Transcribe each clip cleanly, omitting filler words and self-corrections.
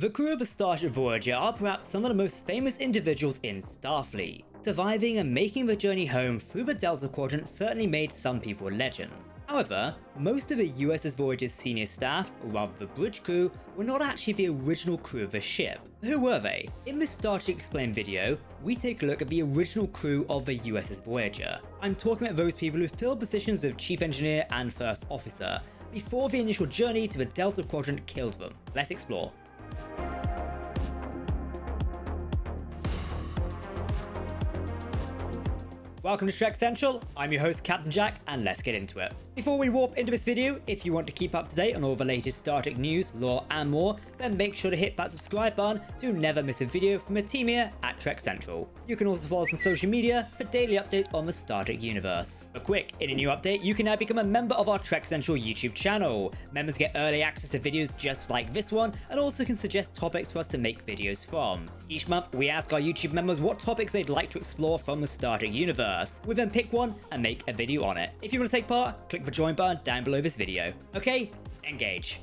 The crew of the Starship Voyager are perhaps some of the most famous individuals in Starfleet. Surviving and making the journey home through the Delta Quadrant certainly made some people legends. However, most of the USS Voyager's senior staff, or rather the bridge crew, were not actually the original crew of the ship. Who were they? In this Starship Explained video, we take a look at the original crew of the USS Voyager. I'm talking about those people who filled positions of Chief Engineer and First Officer, before the initial journey to the Delta Quadrant killed them. Let's explore. Welcome to Trek Central, I'm your host Captain Jack, and let's get into it. Before we warp into this video, if you want to keep up to date on all the latest Star Trek news, lore and more, then make sure to hit that subscribe button to never miss a video from the team here at Trek Central. You can also follow us on social media for daily updates on the Star Trek universe. But quick, in a new update, you can now become a member of our Trek Central YouTube channel. Members get early access to videos just like this one, and also can suggest topics for us to make videos from. Each month, we ask our YouTube members what topics they'd like to explore from the Star Trek universe. We then pick one and make a video on it. If you want to take part, click the join button down below this video. Okay, engage.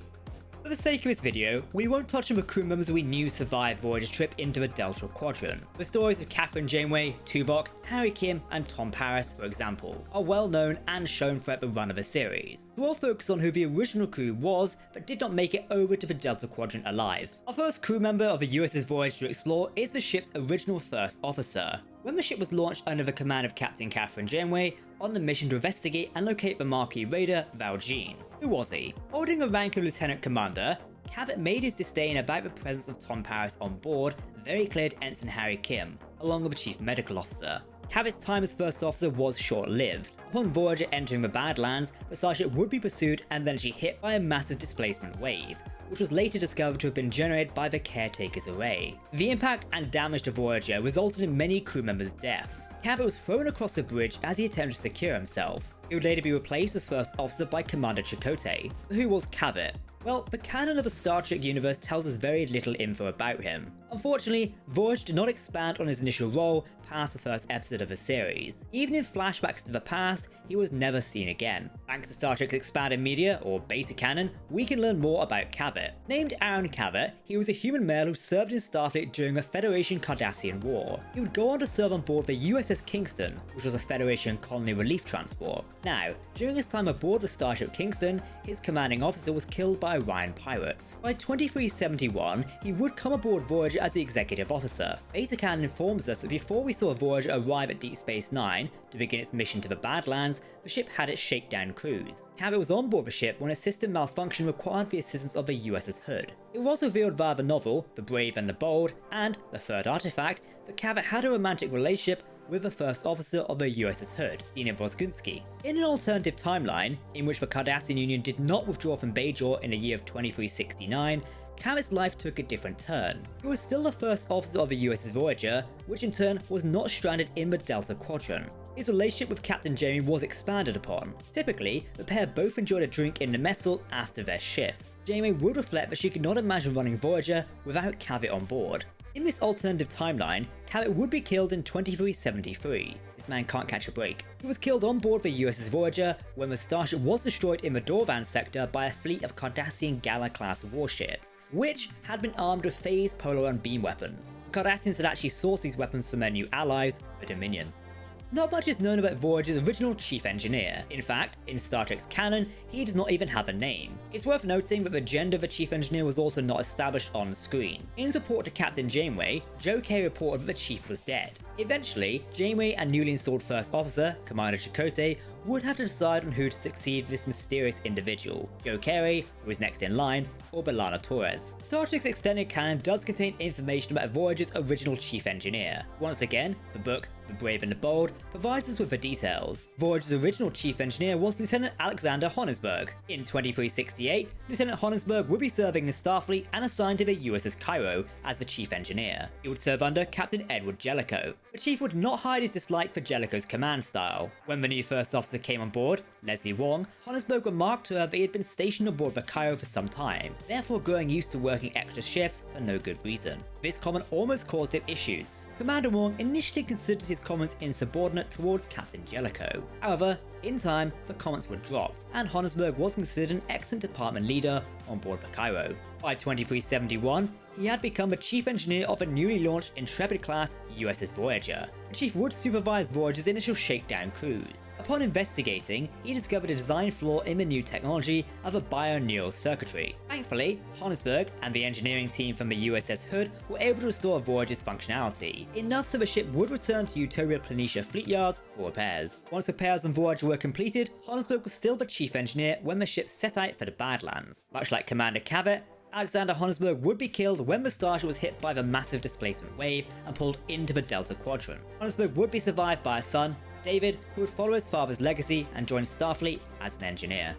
For the sake of this video, we won't touch on the crew members we knew survived Voyager's trip into the Delta Quadrant. The stories of Kathryn Janeway, Tuvok, Harry Kim, and Tom Paris, for example, are well known and shown throughout the run of the series. So we'll focus on who the original crew was, but did not make it over to the Delta Quadrant alive. Our first crew member of the USS Voyager to explore is the ship's original First Officer. When the ship was launched under the command of Captain Kathryn Janeway, on the mission to investigate and locate the Marquis raider, Valjean. Who was he? Holding the rank of Lieutenant Commander, Cavett made his disdain about the presence of Tom Paris on board very clear to Ensign Harry Kim, along with the Chief Medical Officer. Cavett's time as First Officer was short-lived. Upon Voyager entering the Badlands, the Starship would be pursued and then hit by a massive displacement wave, which was later discovered to have been generated by the Caretaker's Array. The impact and damage to Voyager resulted in many crew members' deaths. Cavett was thrown across the bridge as he attempted to secure himself. He would later be replaced as First Officer by Commander Chakotay. But who was Cavett? Well, the canon of the Star Trek universe tells us very little info about him. Unfortunately, Voyager did not expand on his initial role past the first episode of the series. Even in flashbacks to the past, he was never seen again. Thanks to Star Trek's expanded media, or beta canon, we can learn more about Cavett. Named Aaron Cavett, he was a human male who served in Starfleet during the Federation Cardassian War. He would go on to serve on board the USS Kingston, which was a Federation colony relief transport. Now, during his time aboard the Starship Kingston, his commanding officer was killed by Orion pirates. By 2371, he would come aboard Voyager as the executive officer. Beta canon informs us that before we saw Voyager arrive at Deep Space Nine to begin its mission to the Badlands, the ship had its shakedown cruise. Cavett was on board the ship when a system malfunction required the assistance of the USS Hood. It was revealed via the novel, The Brave and the Bold, and The Third Artifact, that Cavett had a romantic relationship with the First Officer of the USS Hood, Dina Voskunsky. In an alternative timeline, in which the Cardassian Union did not withdraw from Bajor in the year of 2369, Cavett's life took a different turn. He was still the First Officer of the USS Voyager, which in turn was not stranded in the Delta Quadrant. His relationship with Captain Jamie was expanded upon. Typically, the pair both enjoyed a drink in the mess hall after their shifts. Jamie would reflect that she could not imagine running Voyager without Cavett on board. In this alternative timeline, Cavett would be killed in 2373. This man can't catch a break. He was killed on board the USS Voyager when the Starship was destroyed in the Dorvan sector by a fleet of Cardassian Gala-class warships, which had been armed with phased polar and beam weapons. The Cardassians had actually sourced these weapons from their new allies, the Dominion. Not much is known about Voyager's original chief engineer. In fact, in Star Trek's canon, he does not even have a name. It's worth noting that the gender of the chief engineer was also not established on screen. In his report to Captain Janeway, Joe K reported that the chief was dead. Eventually, Janeway and newly installed First Officer, Commander Chakotay, would have to decide on who to succeed this mysterious individual, Joe Carey, who is next in line, or B'Elanna Torres. Star Trek's extended canon does contain information about Voyager's original chief engineer. Once again, the book The Brave and the Bold provides us with the details. Voyager's original chief engineer was Lieutenant Alexander Honnesberg. In 2368, Lieutenant Honnesberg would be serving in Starfleet and assigned to the USS Cairo as the chief engineer. He would serve under Captain Edward Jellicoe. The chief would not hide his dislike for Jellicoe's command style. When the new first officer came on board, Leslie Wong, Honnesberg remarked to her that he had been stationed aboard the Cairo for some time, therefore growing used to working extra shifts for no good reason. This comment almost caused him issues. Commander Wong initially considered his comments insubordinate towards Captain Jellicoe. However, in time, the comments were dropped, and Honnesberg was considered an excellent department leader on board the Cairo. By 2371, he had become the chief engineer of a newly launched Intrepid-class USS Voyager. The chief would supervise Voyager's initial shakedown cruise. Upon investigating, he discovered a design flaw in the new technology of a bio-neural circuitry. Thankfully, Honesburg and the engineering team from the USS Hood were able to restore Voyager's functionality, enough so the ship would return to Utopia Planitia fleet yards for repairs. Once repairs on Voyager were completed, Honesburg was still the chief engineer when the ship set out for the Badlands. Much like Commander Cavett, Alexander Honesburg would be killed when the Starship was hit by the massive displacement wave and pulled into the Delta Quadrant. Honesburg would be survived by a son, David, who would follow his father's legacy and join Starfleet as an engineer.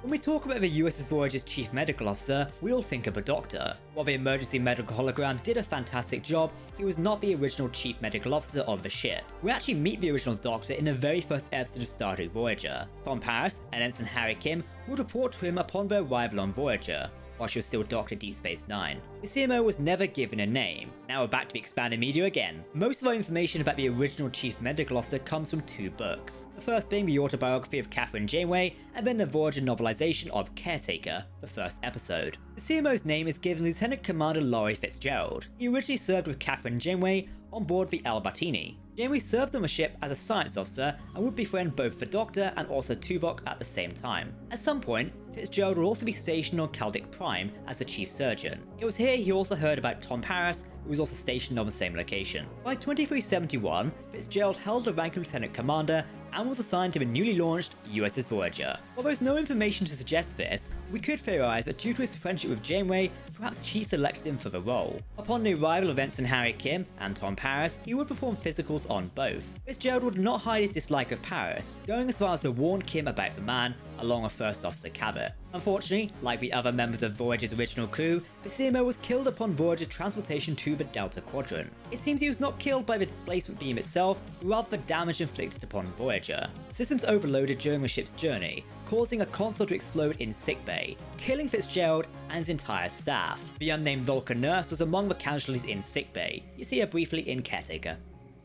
When we talk about the USS Voyager's chief medical officer, we all think of a doctor. While the emergency medical hologram did a fantastic job, he was not the original chief medical officer of the ship. We actually meet the original doctor in the very first episode of Starship Voyager. Tom Paris and Ensign Harry Kim would report to him upon their arrival on Voyager, while she was still docked at Deep Space Nine. The CMO was never given a name. Now we're back to the expanded media again. Most of our information about the original chief medical officer comes from two books. The first being the autobiography of Catherine Janeway, and then the Voyager novelization of Caretaker, the first episode. The CMO's name is given Lieutenant Commander Laurie Fitzgerald. He originally served with Catherine Janeway on board the Albertini. Janeway served on the ship as a science officer and would befriend both the Doctor and also Tuvok at the same time. At some point, Fitzgerald would also be stationed on Caldic Prime as the chief surgeon. It was here he also heard about Tom Paris, who was also stationed on the same location. By 2371, Fitzgerald held the rank of Lieutenant Commander and was assigned to the newly launched USS Voyager. While there's no information to suggest this, we could theorize that due to his friendship with Janeway, perhaps she selected him for the role. Upon the arrival of Ensign Harry Kim and Tom Paris, he would perform physicals on both. Fitzgerald would not hide his dislike of Paris, going as far as to warn Kim about the man, along with First Officer Cavett. Unfortunately, like the other members of Voyager's original crew, the CMO was killed upon Voyager's transportation to the Delta Quadrant. It seems he was not killed by the displacement beam itself, rather the damage inflicted upon Voyager. Systems overloaded during the ship's journey, causing a console to explode in sickbay, killing Fitzgerald and his entire staff. The unnamed Vulcan nurse was among the casualties in sickbay. You see her briefly in Caretaker.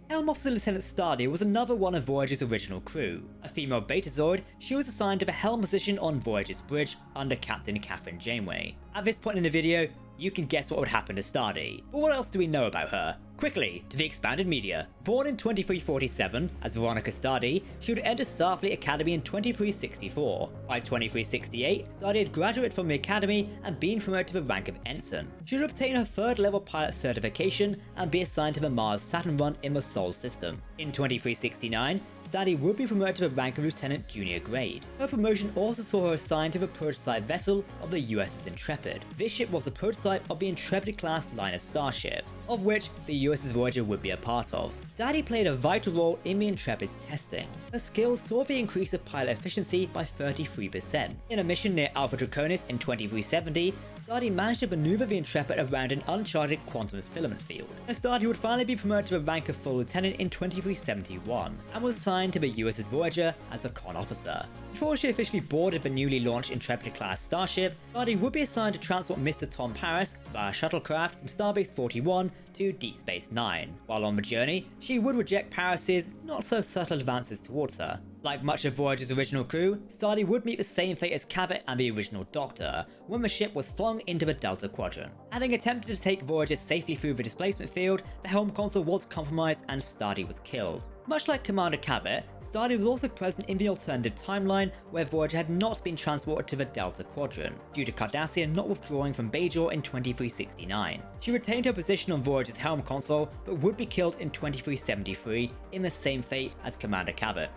Helm Officer Lieutenant Stardy was another one of Voyager's original crew. A female Betazoid, she was assigned to the helm position on Voyager's bridge under Captain Catherine Janeway. At this point in the video, you can guess what would happen to Stardy. But what else do we know about her? Quickly, to the expanded media. Born in 2347 as Veronica Stardy, she would enter Starfleet Academy in 2364. By 2368, Stardy had graduated from the Academy and been promoted to the rank of Ensign. She would obtain her third level pilot certification and be assigned to the Mars-Saturn run in the Sol system. In 2369, Stardy would be promoted to the rank of Lieutenant Junior grade. Her promotion also saw her assigned to the prototype vessel of the USS Intrepid. This ship was a prototype of the Intrepid-class line of starships, of which the USS Voyager would be a part of. Stardy played a vital role in the Intrepid's testing. Her skills saw the increase of pilot efficiency by 33%. In a mission near Alpha Draconis in 2370, Stardy managed to maneuver the Intrepid around an uncharted quantum filament field. And Stardy would finally be promoted to the rank of full lieutenant in 2371, and was assigned to the USS Voyager as the con officer. Before she officially boarded the newly launched Intrepid-class starship, Stardy would be assigned to transport Mr. Tom Paris via shuttlecraft from Starbase 41 to Deep Space Nine. While on the journey, she would reject Paris's not-so-subtle advances towards her. Like much of Voyager's original crew, Stardy would meet the same fate as Cavett and the original Doctor, when the ship was flung into the Delta Quadrant. Having attempted to take Voyager safely through the displacement field, the helm console was compromised and Stardy was killed. Much like Commander Cavett, Stardy was also present in the alternative timeline where Voyager had not been transported to the Delta Quadrant, due to Cardassian not withdrawing from Bajor in 2369. She retained her position on Voyager's helm console, but would be killed in 2373 in the same fate as Commander Cavett.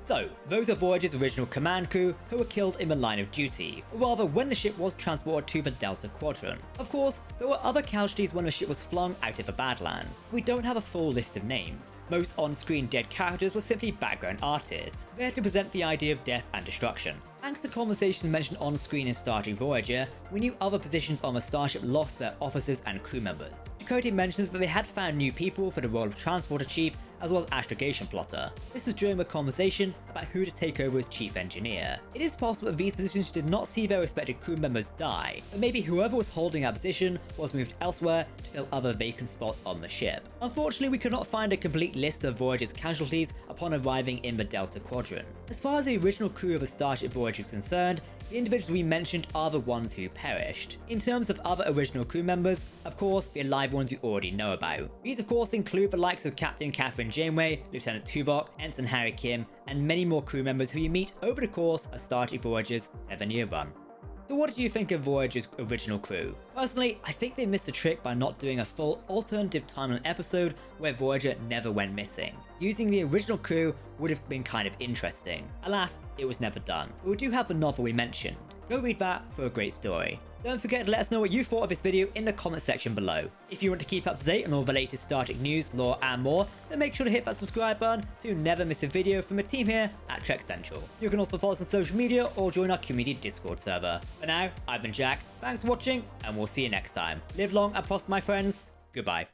So, those are Voyager's original command crew who were killed in the line of duty, or rather when the ship was transported to the Delta Quadrant. Of course, there were other casualties when the ship was flung out of the Badlands. We don't have a full list of names. Most on-screen dead characters were simply background artists, there to present the idea of death and destruction. Thanks to conversations mentioned on-screen in Starship Voyager, we knew other positions on the starship lost their officers and crew members. Chakotay mentions that they had found new people for the role of Transporter Chief as well as astrogation plotter. This was during the conversation about who to take over as chief engineer. It is possible that these positions did not see their respective crew members die, but maybe whoever was holding that position was moved elsewhere to fill other vacant spots on the ship. Unfortunately, we could not find a complete list of Voyager's casualties upon arriving in the Delta Quadrant. As far as the original crew of the Starship Voyager is concerned, the individuals we mentioned are the ones who perished. In terms of other original crew members, of course, the alive ones you already know about. These of course include the likes of Captain Catherine Janeway, Lieutenant Tuvok, Ensign Harry Kim, and many more crew members who you meet over the course of Starship Voyager's 7-year run. So what did you think of Voyager's original crew? Personally, I think they missed a trick by not doing a full alternative timeline episode where Voyager never went missing. Using the original crew would have been kind of interesting. Alas, it was never done. But we do have the novel we mentioned. Go read that for a great story. Don't forget to let us know what you thought of this video in the comment section below. If you want to keep up to date on all the latest Star Trek news, lore and more, then make sure to hit that subscribe button to never miss a video from the team here at Trek Central. You can also follow us on social media or join our community Discord server. For now, I've been Jack, thanks for watching, and we'll see you next time. Live long and prosper, my friends. Goodbye.